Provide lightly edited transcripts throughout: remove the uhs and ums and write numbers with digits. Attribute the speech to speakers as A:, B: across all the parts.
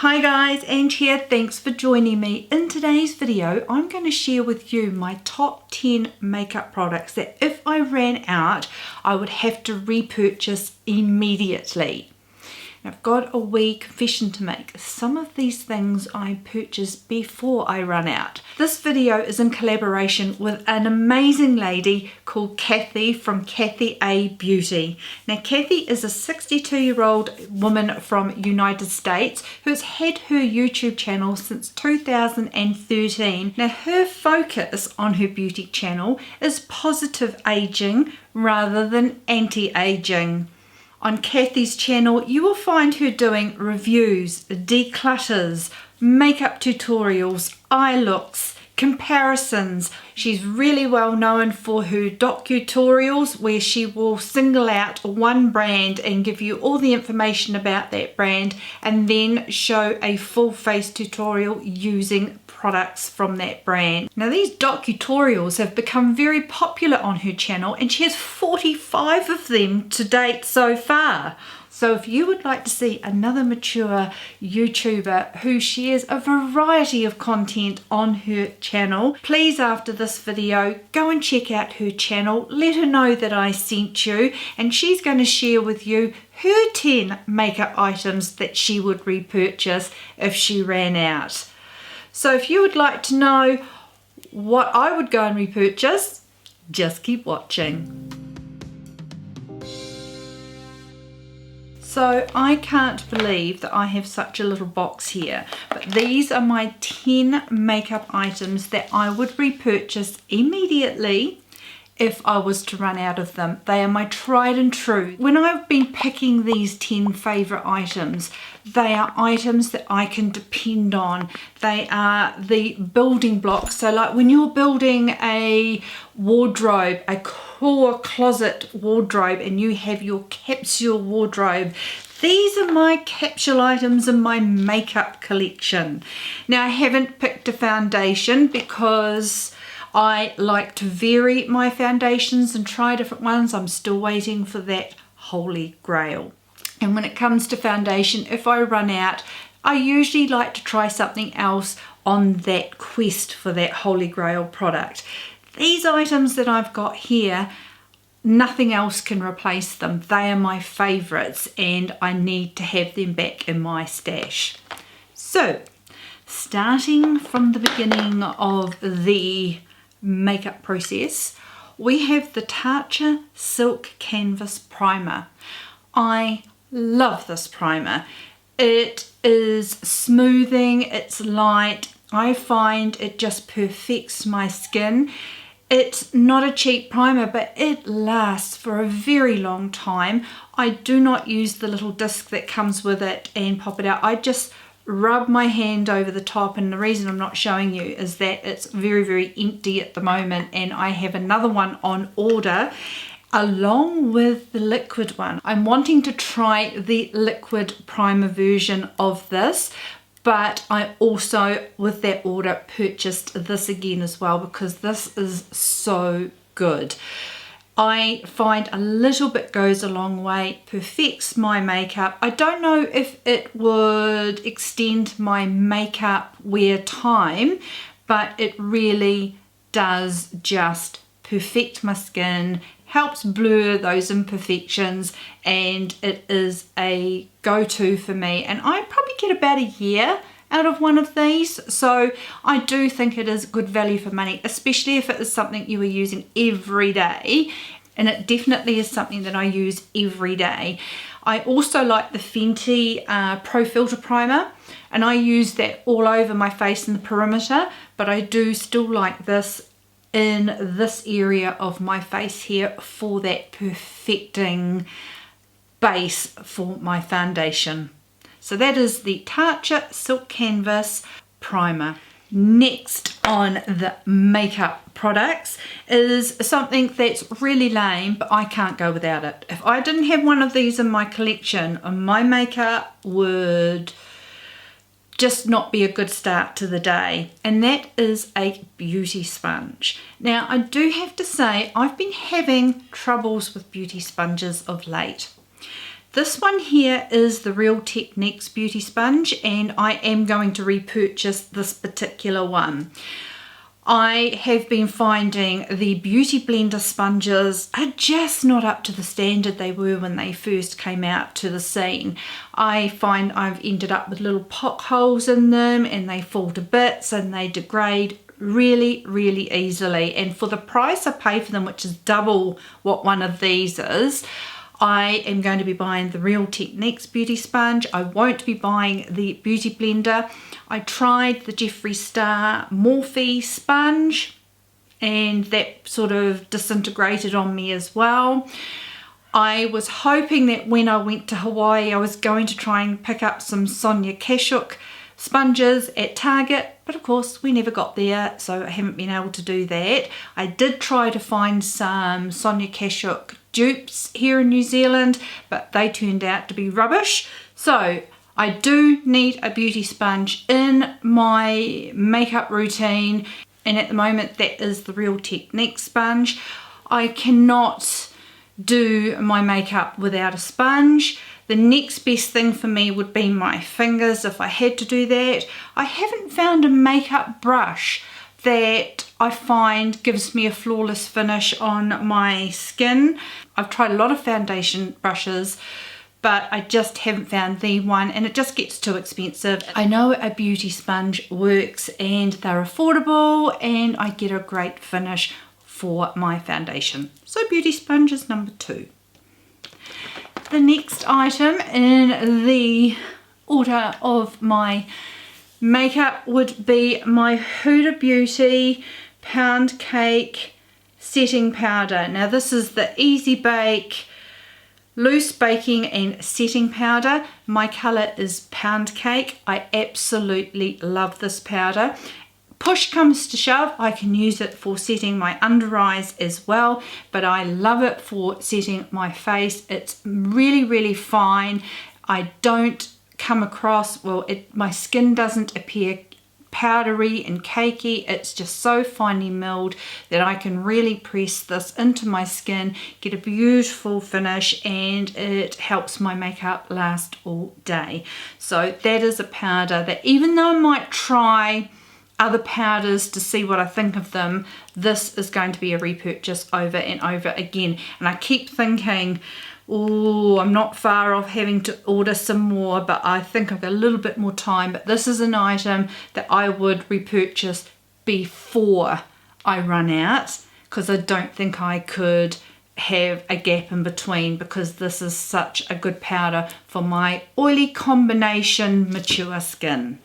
A: Hi guys, Ange here. Thanks for joining me. In today's video, I'm going to share with you my top 10 makeup products that if I ran out, I would have to repurchase immediately. I've got a wee confession to make. Some of these things I purchased before I run out. This video is in collaboration with an amazing lady called Kathy from Kathy Aay Beauty. Now Kathy is a 62-year-old woman from United States who has had her YouTube channel since 2013. Now her focus on her beauty channel is positive aging rather than anti-aging. On Kathy's channel, you will find her doing reviews, declutters, makeup tutorials, eye looks, comparisons. She's really well known for her docu-tutorials where she will single out one brand and give you all the information about that brand and then show a full face tutorial using products from that brand. Now these docu-tutorials have become very popular on her channel and she has 45 of them to date so far. So if you would like to see another mature YouTuber who shares a variety of content on her channel, please after this video go and check out her channel, let her know that I sent you, and she's going to share with you her 10 makeup items that she would repurchase if she ran out. So if you would like to know what I would go and repurchase, just keep watching. So I can't believe that I have such a little box here, but these are my 10 makeup items that I would repurchase immediately if I was to run out of them. They are my tried and true. When I've been picking these 10 favourite items, they are items that I can depend on. They are the building blocks. So like when you're building a wardrobe, a core closet wardrobe, and you have your capsule wardrobe, these are my capsule items in my makeup collection. Now I haven't picked a foundation because I like to vary my foundations and try different ones. I'm still waiting for that holy grail. And when it comes to foundation, if I run out, I usually like to try something else on that quest for that holy grail product. These items that I've got here, nothing else can replace them. They are my favorites and I need to have them back in my stash. So, starting from the beginning of the makeup process, we have the Tatcha Silk Canvas Primer. I love this primer. It is smoothing, it's light. I find it just perfects my skin. It's not a cheap primer, but it lasts for a very long time. I do not use the little disc that comes with it and pop it out. I just rub my hand over the top, and the reason I'm not showing you is that it's very empty at the moment and I have another one on order along with the liquid one. I'm wanting to try the liquid primer version of this, but I also with that order purchased this again as well because this is so good. I find a little bit goes a long way, perfects my makeup. I don't know if it would extend my makeup wear time, but it really does just perfect my skin, helps blur those imperfections, and it is a go-to for me. And I probably get about a year out of one of these, so I do think it is good value for money, especially if it is something you are using every day, and it definitely is something that I use every day. I also like the Fenty Pro Filter Primer, and I use that all over my face in the perimeter, but I do still like this in this area of my face here for that perfecting base for my foundation. So that is the Tatcha Silk Canvas Primer. Next on the makeup products is something that's really lame, but I can't go without it. If I didn't have one of these in my collection, my makeup would just not be a good start to the day, and that is a beauty sponge. Now I do have to say I've been having troubles with beauty sponges of late. This one here is the Real Techniques Beauty Sponge, and I am going to repurchase this particular one. I have been finding the Beauty Blender sponges are just not up to the standard they were when they first came out to the scene. I find I've ended up with little potholes in them, and they fall to bits and they degrade really easily. And for the price I pay for them, which is double what one of these is, I am going to be buying the Real Techniques Beauty Sponge. I won't be buying the Beauty Blender. I tried the Jeffree Star Morphe sponge, and that sort of disintegrated on me as well. I was hoping that when I went to Hawaii, I was going to try and pick up some Sonia Kashuk sponges at Target, but of course we never got there, so I haven't been able to do that. I did try to find some Sonia Kashuk dupes here in New Zealand, but they turned out to be rubbish. So I do need a beauty sponge in my makeup routine, and at the moment that is the Real Techniques sponge. I cannot do my makeup without a sponge. The next best thing for me would be my fingers if I had to do that. I haven't found a makeup brush that I find gives me a flawless finish on my skin. I've tried a lot of foundation brushes, but I just haven't found the one, and it just gets too expensive. I know a beauty sponge works and they're affordable, and I get a great finish for my foundation. So beauty sponge is number 2. The next item in the order of my makeup would be my Huda Beauty Pound Cake Setting Powder. Now this is the Easy Bake Loose Baking and Setting Powder. My colour is Pound Cake. I absolutely love this powder. Push comes to shove, I can use it for setting my under eyes as well, but I love it for setting my face. It's really fine. I don't come across, well, my skin doesn't appear powdery and cakey. It's just so finely milled that I can really press this into my skin, get a beautiful finish, and it helps my makeup last all day. So that is a powder that, even though I might try other powders to see what I think of them, this is going to be a repurchase over and over again. And I keep thinking, oh, I'm not far off having to order some more, but I think I've got a little bit more time. But this is an item that I would repurchase before I run out, because I don't think I could have a gap in between, because this is such a good powder for my oily combination mature skin.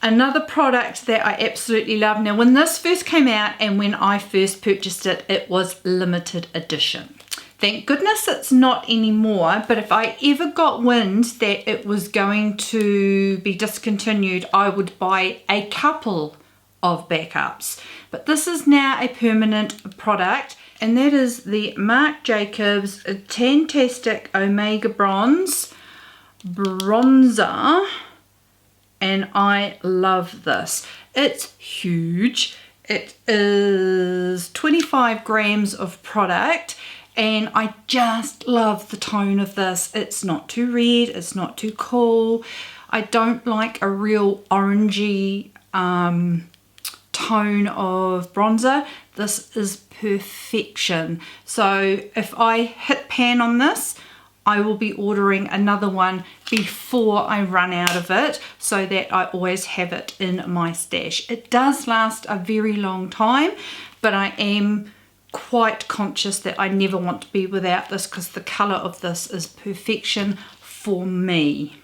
A: Another product that I absolutely love. Now when this first came out and when I first purchased it, it was limited edition. Thank goodness it's not anymore, but if I ever got wind that it was going to be discontinued, I would buy a couple of backups. But this is now a permanent product, and that is the Marc Jacobs Tantastic Omega Bronzer. And I love this. It's huge. It is 25 grams of product, and I just love the tone of this. It's not too red, it's not too cool. I don't like a real orangey tone of bronzer. This is perfection. So if I hit pan on this, I will be ordering another one before I run out of it, so that I always have it in my stash. It does last a very long time, but I am quite conscious that I never want to be without this, because the colour of this is perfection for me.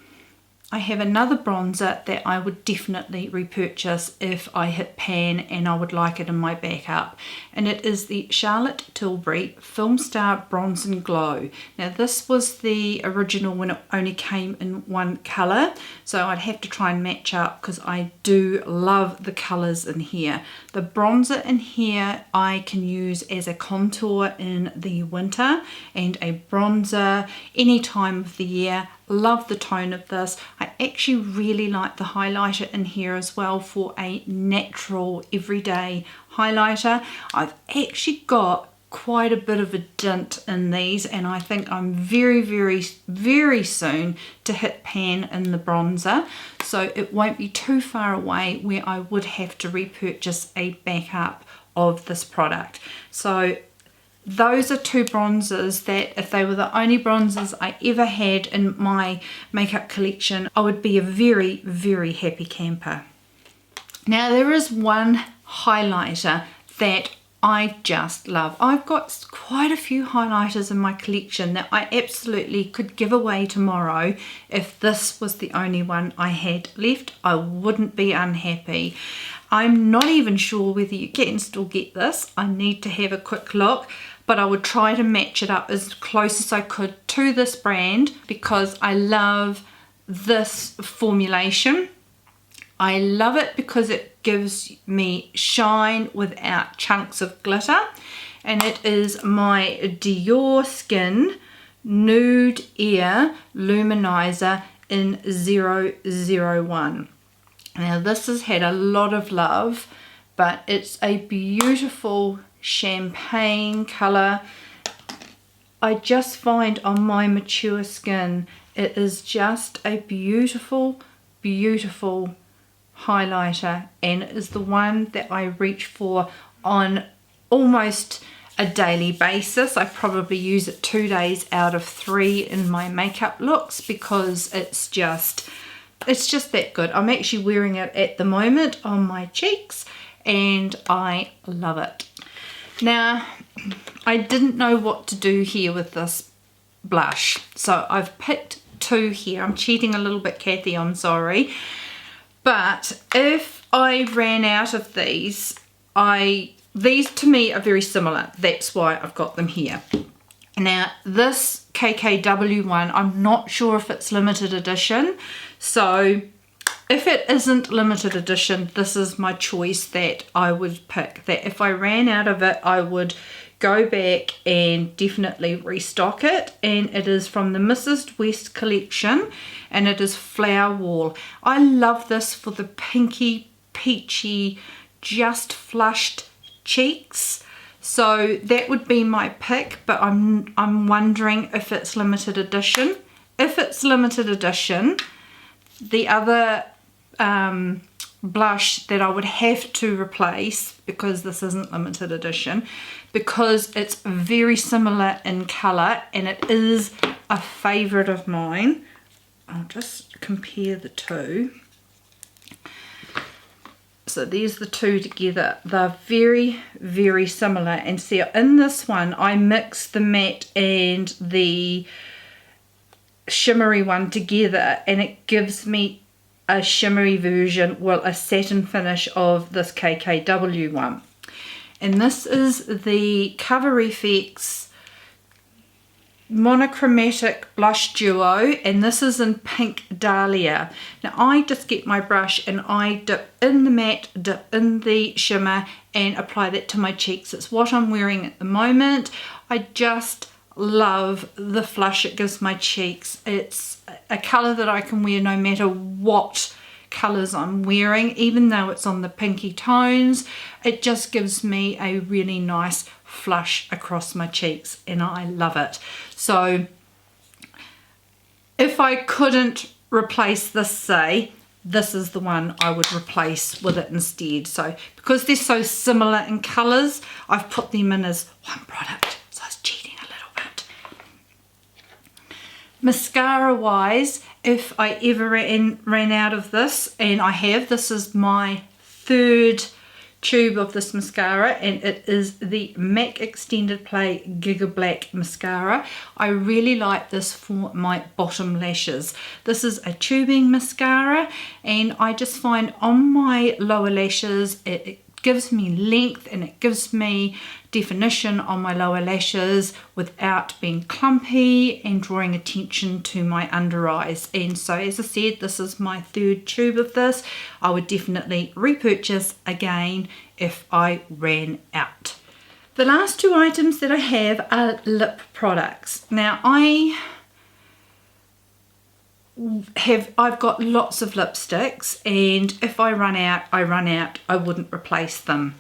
A: I have another bronzer that I would definitely repurchase if I hit pan and I would like it in my backup, and it is the Charlotte Tilbury Filmstar Bronze and Glow. Now this was the original when it only came in one colour, so I'd have to try and match up, because I do love the colours in here. The bronzer in here I can use as a contour in the winter, and a bronzer any time of the year. Love the tone of this. I actually really like the highlighter in here as well, for a natural everyday highlighter. I've actually got quite a bit of a dint in these, and I think I'm very, very, very soon to hit pan in the bronzer, so it won't be too far away where I would have to repurchase a backup of this product. So those are two bronzers that, if they were the only bronzers I ever had in my makeup collection, I would be a very, very happy camper. Now there is one highlighter that I just love. I've got quite a few highlighters in my collection that I absolutely could give away tomorrow. If this was the only one I had left, I wouldn't be unhappy. I'm not even sure whether you can still get this. I need to have a quick look, but I would try to match it up as close as I could to this brand because I love this formulation. I love it because it gives me shine without chunks of glitter, and it is my Diorskin Nude Air Luminizer in 001. Now this has had a lot of love, but it's a beautiful champagne colour. I just find on my mature skin it is just a beautiful, beautiful highlighter, and it is the one that I reach for on almost a daily basis. I probably use it 2 days out of 3 in my makeup looks because it's just that good. I'm actually wearing it at the moment on my cheeks and I love it. Now I didn't know what to do here with this blush, so I've picked 2 here. I'm cheating a little bit, Kathy, I'm sorry. But if I ran out of these to me are very similar. That's why I've got them here. Now this KKW one, I'm not sure if it's limited edition. So if it isn't limited edition, this is my choice that I would pick. That if I ran out of it, I would go back and definitely restock it, and it is from the Mrs. West collection and it is Flower Wall. I love this for the pinky peachy just flushed cheeks, so that would be my pick, but I'm wondering if it's limited edition. If it's limited edition, the other blush that I would have to replace, because this isn't limited edition, because it's very similar in colour and it is a favourite of mine. I'll just compare the two. So there's the two together. They're very, very similar, and see in this one I mix the matte and the shimmery one together and it gives me a shimmery version, well, a satin finish of this KKW one. And this is the Cover FX Monochromatic Blush Duo, and this is in Pink Dahlia. Now I just get my brush and I dip in the matte, dip in the shimmer and apply that to my cheeks. It's what I'm wearing at the moment. I just love the flush it gives my cheeks. It's a colour that I can wear no matter what colours I'm wearing, even though it's on the pinky tones. It just gives me a really nice flush across my cheeks and I love it. So if I couldn't replace this, say, this is the one I would replace with it instead. So because they're so similar in colours, I've put them in as one product. So I was cheating a little bit. Mascara wise, if I ever ran out of this, and I have, this is my 3rd tube of this mascara, and it is the MAC Extended Play Gigablack Mascara. I really like this for my bottom lashes. This is a tubing mascara, and I just find on my lower lashes it gives me length and it gives me definition on my lower lashes without being clumpy and drawing attention to my under eyes. And so, as I said, this is my 3rd tube of this. I would definitely repurchase again if I ran out. The last 2 items that I have are lip products. Now I've got lots of lipsticks, and if I run out, I run out. I wouldn't replace them.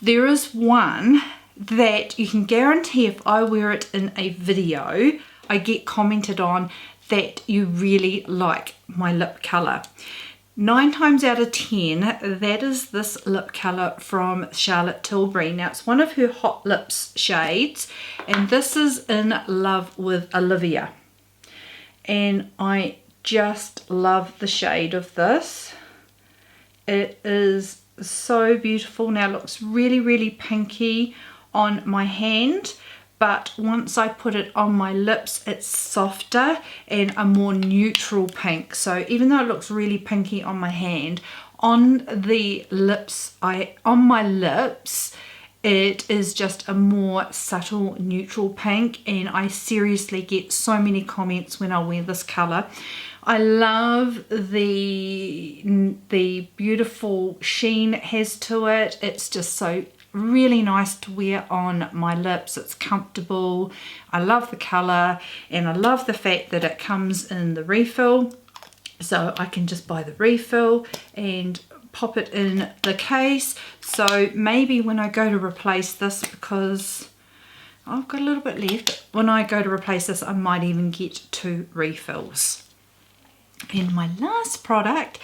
A: There is one that you can guarantee if I wear it in a video, I get commented on that you really like my lip colour. 9 times out of 10, that is this lip colour from Charlotte Tilbury. Now, it's one of her Hot Lips shades, and this is in love with Olivia. And I just love the shade of this. It is so beautiful. Now, it looks really, really pinky on my hand, but once I put it on my lips, it's softer and a more neutral pink. So even though it looks really pinky on my hand, on the lips, on my lips, it is just a more subtle neutral pink, and I seriously get so many comments when I wear this colour. I love the beautiful sheen it has to it. It's just so really nice to wear on my lips. It's comfortable. I love the colour, and I love the fact that it comes in the refill, so I can just buy the refill and pop it in the case. So maybe when I go to replace this, because I've got a little bit left, when I go to replace this, I might even get 2 refills. And my last product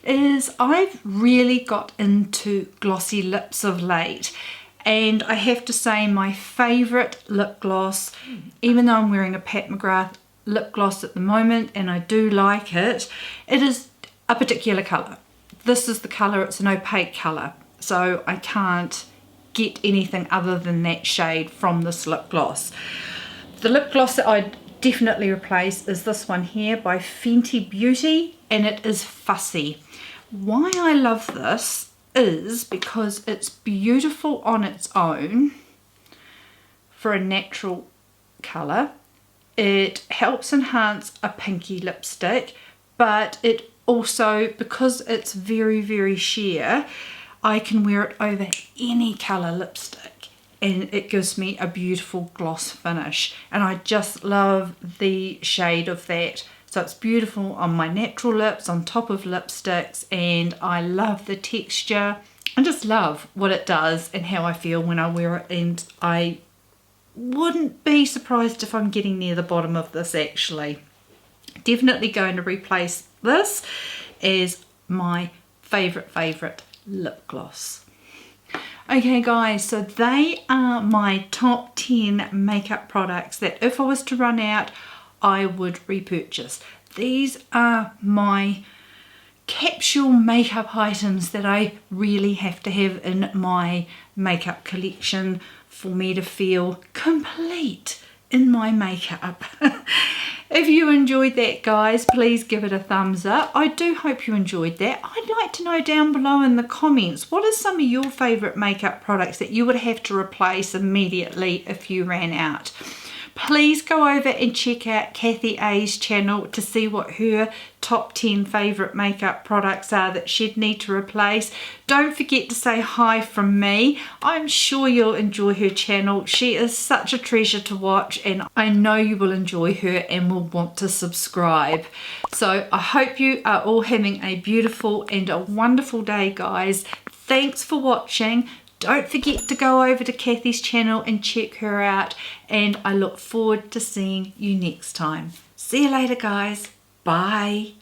A: is, I've really got into glossy lips of late, and I have to say my favourite lip gloss, even though I'm wearing a Pat McGrath lip gloss at the moment and I do like it, it is a particular colour. This is the colour, it's an opaque colour, so I can't get anything other than that shade from this lip gloss. The lip gloss that I definitely replace is this one here by Fenty Beauty, and it is Fussy. Why I love this is because it's beautiful on its own for a natural colour. It helps enhance a pinky lipstick, but it also, because it's very, very sheer, I can wear it over any colour lipstick, and it gives me a beautiful gloss finish, and I just love the shade of that. So it's beautiful on my natural lips, on top of lipsticks, and I love the texture. I just love what it does and how I feel when I wear it, and I wouldn't be surprised if I'm getting near the bottom of this actually. Definitely going to replace this as my favourite lip gloss. Okay guys, so they are my top 10 makeup products that if I was to run out, I would repurchase. These are my capsule makeup items that I really have to have in my makeup collection for me to feel complete in my makeup. If you enjoyed that, guys, please give it a thumbs up. I do hope you enjoyed that. I'd like to know down below in the comments, what are some of your favourite makeup products that you would have to replace immediately if you ran out? Please go over and check out Kathy Aay's channel to see what her top 10 favourite makeup products are that she'd need to replace. Don't forget to say hi from me. I'm sure you'll enjoy her channel. She is such a treasure to watch, and I know you will enjoy her and will want to subscribe. So I hope you are all having a beautiful and a wonderful day, guys. Thanks for watching. Don't forget to go over to Kathy's channel and check her out, and I look forward to seeing you next time. See you later, guys. Bye.